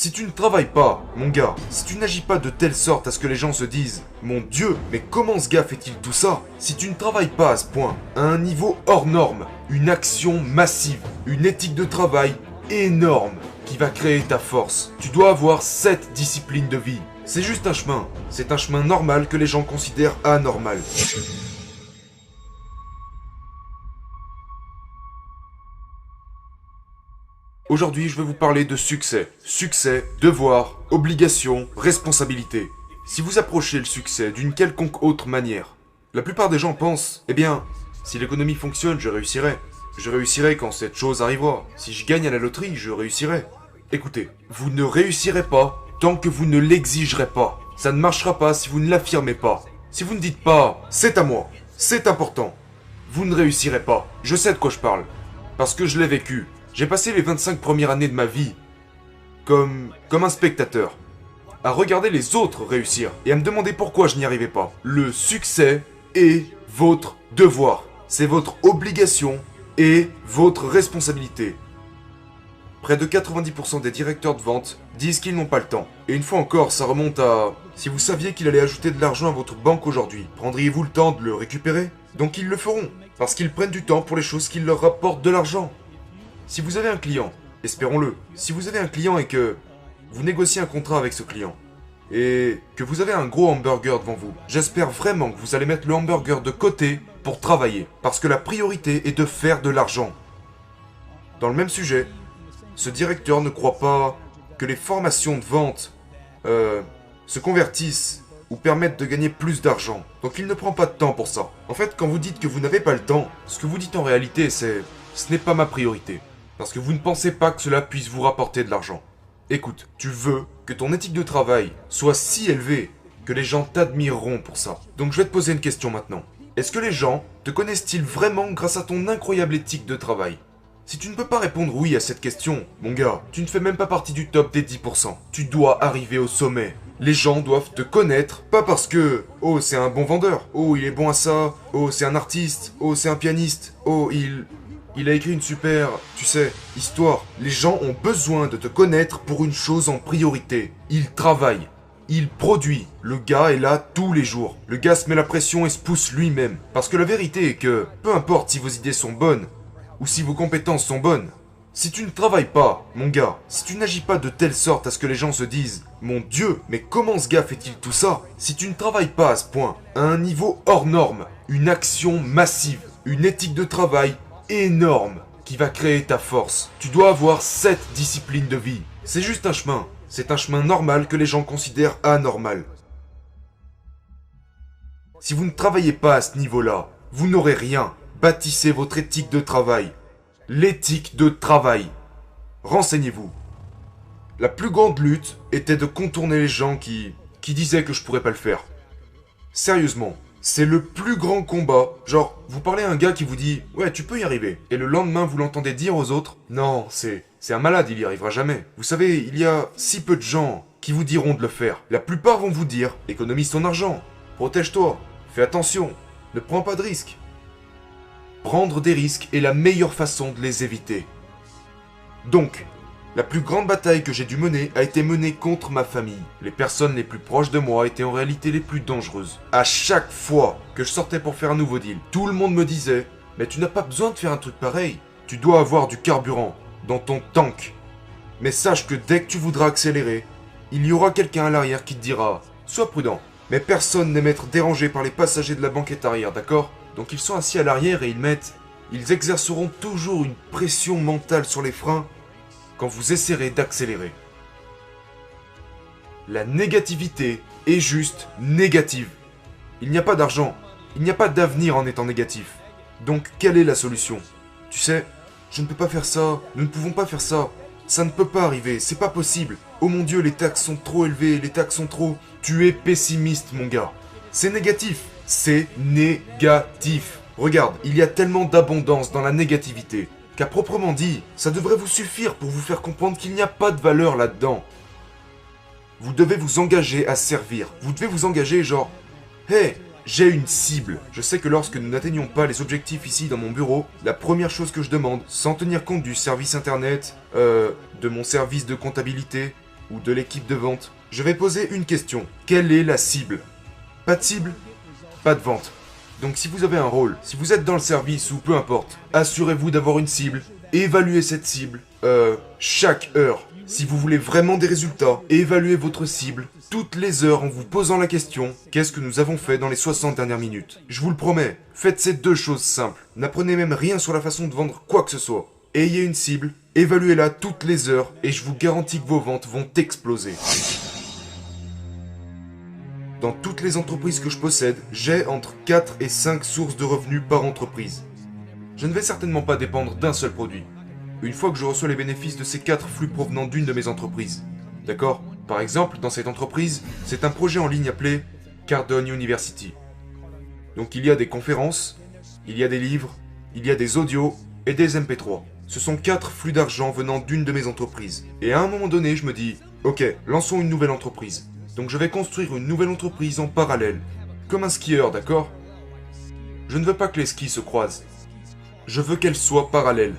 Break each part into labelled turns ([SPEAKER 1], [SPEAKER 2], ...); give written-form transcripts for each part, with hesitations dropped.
[SPEAKER 1] Si tu ne travailles pas, mon gars, si tu n'agis pas de telle sorte à ce que les gens se disent « Mon Dieu, mais comment ce gars fait-il tout ça ?» Si tu ne travailles pas à ce point, à un niveau hors norme, une action massive, une éthique de travail énorme qui va créer ta force, tu dois avoir cette discipline de vie. C'est juste un chemin. C'est un chemin normal que les gens considèrent anormal. Aujourd'hui, je vais vous parler de succès. Succès, devoir, obligation, responsabilité. Si vous approchez le succès d'une quelconque autre manière, la plupart des gens pensent, eh bien, si l'économie fonctionne, je réussirai. Je réussirai quand cette chose arrivera. Si je gagne à la loterie, je réussirai. Écoutez, vous ne réussirez pas tant que vous ne l'exigerez pas. Ça ne marchera pas si vous ne l'affirmez pas. Si vous ne dites pas « c'est à moi, c'est important », vous ne réussirez pas. Je sais de quoi je parle, parce que je l'ai vécu. J'ai passé les 25 premières années de ma vie comme un spectateur, à regarder les autres réussir et à me demander pourquoi je n'y arrivais pas. Le succès est votre devoir, c'est votre obligation et votre responsabilité. Près de 90% des directeurs de vente disent qu'ils n'ont pas le temps. Et une fois encore, ça remonte à... Si vous saviez qu'il allait ajouter de l'argent à votre banque aujourd'hui, prendriez-vous le temps de le récupérer? Donc ils le feront, parce qu'ils prennent du temps pour les choses qui leur rapportent de l'argent. Si vous avez un client, espérons-le, si vous avez un client et que vous négociez un contrat avec ce client, et que vous avez un gros hamburger devant vous, j'espère vraiment que vous allez mettre le hamburger de côté pour travailler, parce que la priorité est de faire de l'argent. Dans le même sujet, ce directeur ne croit pas que les formations de vente se convertissent ou permettent de gagner plus d'argent. Donc il ne prend pas de temps pour ça. En fait, quand vous dites que vous n'avez pas le temps, ce que vous dites en réalité c'est « ce n'est pas ma priorité ». Parce que vous ne pensez pas que cela puisse vous rapporter de l'argent. Écoute, tu veux que ton éthique de travail soit si élevée que les gens t'admireront pour ça. Donc je vais te poser une question maintenant. Est-ce que les gens te connaissent-ils vraiment grâce à ton incroyable éthique de travail? Si tu ne peux pas répondre oui à cette question, mon gars, tu ne fais même pas partie du top des 10%. Tu dois arriver au sommet. Les gens doivent te connaître, pas parce que « Oh, c'est un bon vendeur. Oh, il est bon à ça. Oh, c'est un artiste. Oh, c'est un pianiste. Oh, il a écrit une super, tu sais, histoire. » Les gens ont besoin de te connaître pour une chose en priorité. Il travaille. Il produit. Le gars est là tous les jours. Le gars se met la pression et se pousse lui-même. Parce que la vérité est que, peu importe si vos idées sont bonnes, ou si vos compétences sont bonnes, si tu ne travailles pas, mon gars, si tu n'agis pas de telle sorte à ce que les gens se disent « Mon Dieu, mais comment ce gars fait-il tout ça ?» Si tu ne travailles pas à ce point, à un niveau hors norme, une action massive, une éthique de travail énorme qui va créer ta force, tu dois avoir cette discipline de vie. C'est juste un chemin. C'est un chemin normal que les gens considèrent anormal. Si vous ne travaillez pas à ce niveau-là, vous n'aurez rien. Bâtissez votre éthique de travail. L'éthique de travail. Renseignez-vous. La plus grande lutte était de contourner les gens qui disaient que je pourrais pas le faire. Sérieusement, c'est le plus grand combat. Genre, vous parlez à un gars qui vous dit « Ouais, tu peux y arriver ». Et le lendemain, vous l'entendez dire aux autres « Non, c'est un malade, il y arrivera jamais ». Vous savez, il y a si peu de gens qui vous diront de le faire. La plupart vont vous dire « Économise ton argent, protège-toi, fais attention, ne prends pas de risques ». Prendre des risques est la meilleure façon de les éviter. Donc, la plus grande bataille que j'ai dû mener a été menée contre ma famille. Les personnes les plus proches de moi étaient en réalité les plus dangereuses. À chaque fois que je sortais pour faire un nouveau deal, tout le monde me disait « Mais tu n'as pas besoin de faire un truc pareil. Tu dois avoir du carburant dans ton tank. Mais sache que dès que tu voudras accélérer, il y aura quelqu'un à l'arrière qui te dira « Sois prudent. » Mais personne n'aime être dérangé par les passagers de la banquette arrière, d'accord ? Donc ils sont assis à l'arrière et ils exerceront toujours une pression mentale sur les freins quand vous essaierez d'accélérer. La négativité est juste négative. Il n'y a pas d'argent, il n'y a pas d'avenir en étant négatif. Donc quelle est la solution? Tu sais, je ne peux pas faire ça, nous ne pouvons pas faire ça, ça ne peut pas arriver, c'est pas possible. Oh mon Dieu, les taxes sont trop élevées, les taxes sont trop... Tu es pessimiste, mon gars. C'est négatif. C'est négatif. Regarde, il y a tellement d'abondance dans la négativité qu'à proprement dit, ça devrait vous suffire pour vous faire comprendre qu'il n'y a pas de valeur là-dedans. Vous devez vous engager à servir. Vous devez vous engager genre, hey, j'ai une cible. Je sais que lorsque nous n'atteignons pas les objectifs ici dans mon bureau, la première chose que je demande, sans tenir compte du service internet, de mon service de comptabilité, ou de l'équipe de vente, je vais poser une question. Quelle est la cible? Pas de cible? Pas de vente. Donc si vous avez un rôle, si vous êtes dans le service ou peu importe, assurez-vous d'avoir une cible, évaluez cette cible chaque heure. Si vous voulez vraiment des résultats, évaluez votre cible toutes les heures en vous posant la question « Qu'est-ce que nous avons fait dans les 60 dernières minutes ?» Je vous le promets, faites ces deux choses simples. N'apprenez même rien sur la façon de vendre quoi que ce soit. Ayez une cible, évaluez-la toutes les heures et je vous garantis que vos ventes vont exploser. Dans toutes les entreprises que je possède, j'ai entre 4 et 5 sources de revenus par entreprise. Je ne vais certainement pas dépendre d'un seul produit. Une fois que je reçois les bénéfices de ces 4 flux provenant d'une de mes entreprises. D'accord? Par exemple, dans cette entreprise, c'est un projet en ligne appelé Cardone University. Donc il y a des conférences, il y a des livres, il y a des audios et des MP3. Ce sont 4 flux d'argent venant d'une de mes entreprises. Et à un moment donné, je me dis, ok, lançons une nouvelle entreprise. Donc je vais construire une nouvelle entreprise en parallèle. Comme un skieur, d'accord? Je ne veux pas que les skis se croisent. Je veux qu'elles soient parallèles.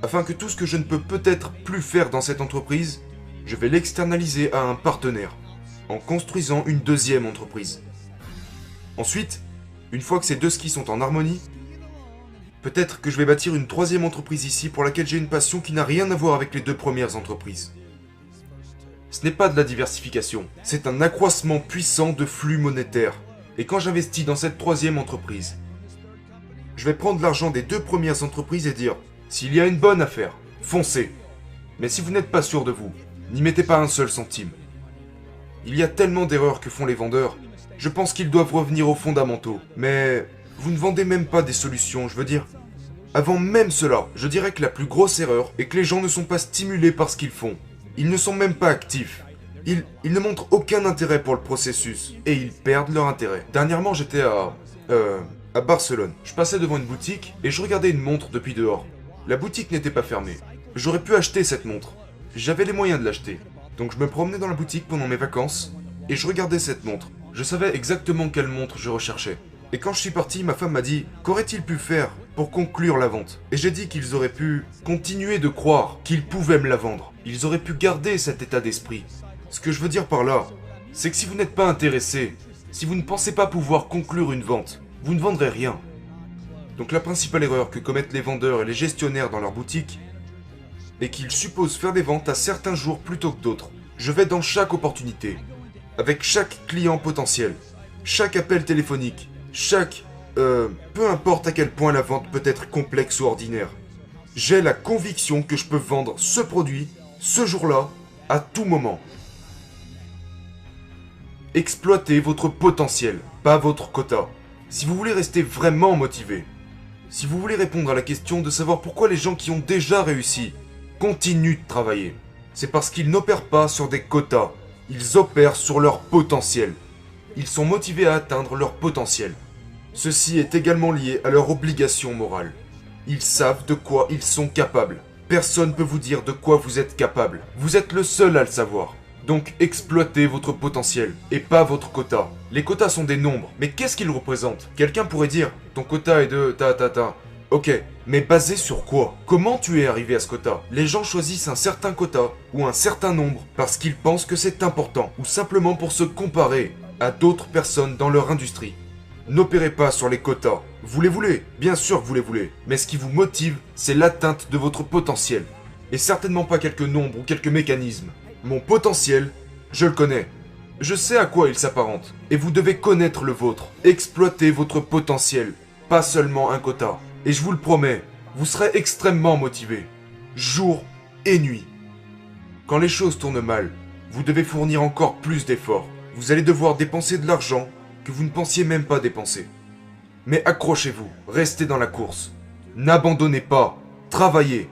[SPEAKER 1] Afin que tout ce que je ne peux peut-être plus faire dans cette entreprise, je vais l'externaliser à un partenaire, en construisant une deuxième entreprise. Ensuite, une fois que ces deux skis sont en harmonie, peut-être que je vais bâtir une troisième entreprise ici pour laquelle j'ai une passion qui n'a rien à voir avec les deux premières entreprises. Ce n'est pas de la diversification, c'est un accroissement puissant de flux monétaires. Et quand j'investis dans cette troisième entreprise, je vais prendre l'argent des deux premières entreprises et dire s'il y a une bonne affaire, foncez. Mais si vous n'êtes pas sûr de vous, n'y mettez pas un seul centime. Il y a tellement d'erreurs que font les vendeurs, je pense qu'ils doivent revenir aux fondamentaux. Mais vous ne vendez même pas des solutions, je veux dire. Avant même cela, je dirais que la plus grosse erreur est que les gens ne sont pas stimulés par ce qu'ils font. Ils ne sont même pas actifs. Ils ne montrent aucun intérêt pour le processus, et ils perdent leur intérêt. Dernièrement, j'étais à Barcelone. Je passais devant une boutique, et je regardais une montre depuis dehors. La boutique n'était pas fermée. J'aurais pu acheter cette montre. J'avais les moyens de l'acheter. Donc je me promenais dans la boutique pendant mes vacances, et je regardais cette montre. Je savais exactement quelle montre je recherchais. Et quand je suis parti, ma femme m'a dit « Qu'aurait-il pu faire pour conclure la vente ?» Et j'ai dit qu'ils auraient pu continuer de croire qu'ils pouvaient me la vendre. Ils auraient pu garder cet état d'esprit. Ce que je veux dire par là, c'est que si vous n'êtes pas intéressé, si vous ne pensez pas pouvoir conclure une vente, vous ne vendrez rien. Donc la principale erreur que commettent les vendeurs et les gestionnaires dans leur boutique est qu'ils supposent faire des ventes à certains jours plutôt que d'autres. Je vais dans chaque opportunité, avec chaque client potentiel, chaque appel téléphonique, peu importe à quel point la vente peut être complexe ou ordinaire. J'ai la conviction que je peux vendre ce produit, ce jour-là, à tout moment. Exploitez votre potentiel, pas votre quota. Si vous voulez rester vraiment motivé, si vous voulez répondre à la question de savoir pourquoi les gens qui ont déjà réussi continuent de travailler, c'est parce qu'ils n'opèrent pas sur des quotas, ils opèrent sur leur potentiel. Ils sont motivés à atteindre leur potentiel. Ceci est également lié à leur obligation morale. Ils savent de quoi ils sont capables. Personne ne peut vous dire de quoi vous êtes capable. Vous êtes le seul à le savoir. Donc exploitez votre potentiel, et pas votre quota. Les quotas sont des nombres, mais qu'est-ce qu'ils représentent? Quelqu'un pourrait dire, ton quota est de ta. Ok, mais basé sur quoi? Comment tu es arrivé à ce quota? Les gens choisissent un certain quota, ou un certain nombre, parce qu'ils pensent que c'est important, ou simplement pour se comparer à d'autres personnes dans leur industrie. N'opérez pas sur les quotas. Vous les voulez, bien sûr que vous les voulez, mais ce qui vous motive, c'est l'atteinte de votre potentiel. Et certainement pas quelques nombres ou quelques mécanismes. Mon potentiel, je le connais. Je sais à quoi il s'apparente. Et vous devez connaître le vôtre. Exploitez votre potentiel, pas seulement un quota. Et je vous le promets, vous serez extrêmement motivé. Jour et nuit. Quand les choses tournent mal, vous devez fournir encore plus d'efforts. Vous allez devoir dépenser de l'argent que vous ne pensiez même pas dépenser. Mais accrochez-vous, restez dans la course. N'abandonnez pas, travaillez.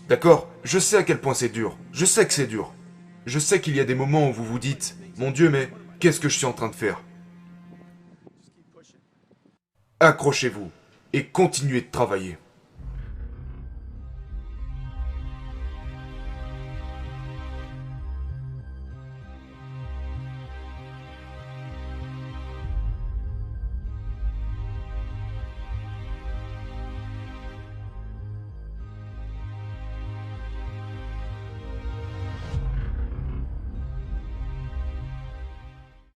[SPEAKER 1] D'accord? Je sais à quel point c'est dur. Je sais que c'est dur. Je sais qu'il y a des moments où vous vous dites « Mon Dieu, mais qu'est-ce que je suis en train de faire ?» Accrochez-vous et continuez de travailler.